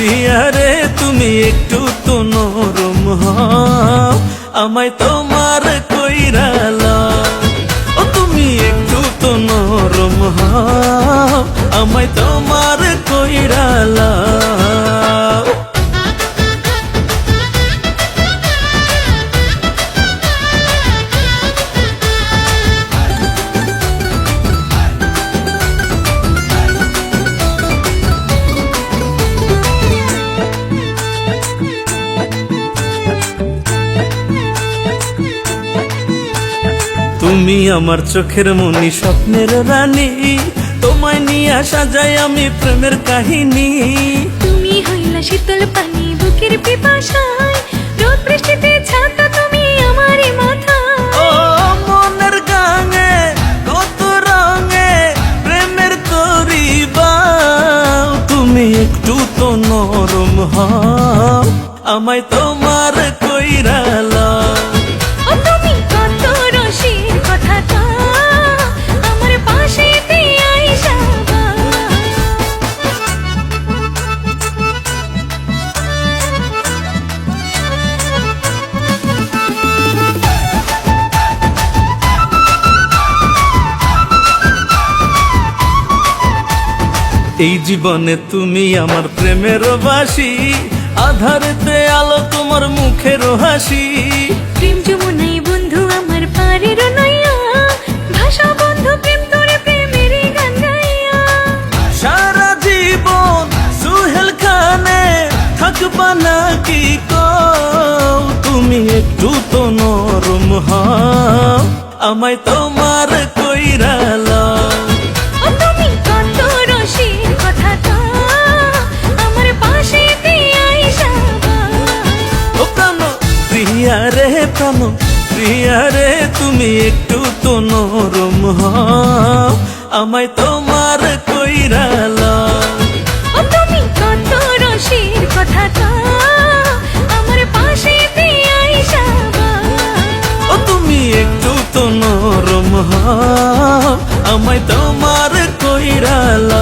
প্রিয়া রে তুমি একটু তো নরম হও, আমায় তোমার কইরা লও। ও তুমি একটু তো নরম হও, আমায় তোমার কইরা লও। তুমি আমার চোখের মনি, স্বপ্নের রানী, তোমায় নিয়ে সাজাই আমি প্রেমের কাহিনী। তুমি হইলা শীতল পানি বুকের পিপাসায়, রোদ বৃষ্টিতে ছাতা তুমি আমারই মাথায়। ও মনের গাঙে কত রঙে প্রেমের করিবাও, তুমি একটু তো নরম হও, আমায় তোমার কইরা লও। ও তুমি কত রসির কথাটা আমার পাশে দিয়ে আইসা এই জীবনে তুমি আমার প্রেমের বাসি, আধারেতে আলো তোমার মুখের হাসি। প্রেম যমুনাই বন্ধু আমার পারের নইয়া, ভাষা বন্ধু প্রেম তোরে প্রেমের গান গাইয়া। সারা জীবন সুহেল খানে থাকবা নাকি কও, তুমি একটু তো নরম হও, আমায় তোমার কইরা লও। ও তুমি কত রসির কথাটা আমার পাশে দিয়ে আইসা ও প্রাণ প্রিয়া রে, প্রাণ প্রিয়া রে তুমি একটু তো নরম হও, আমায় তোমার কইরা লও। ও তুমি কত রসির কথাটা আমার পাশে দিয়ে আইসা ও তুমি একটু তো নরম হও, আমায় তোমার কইরা লও।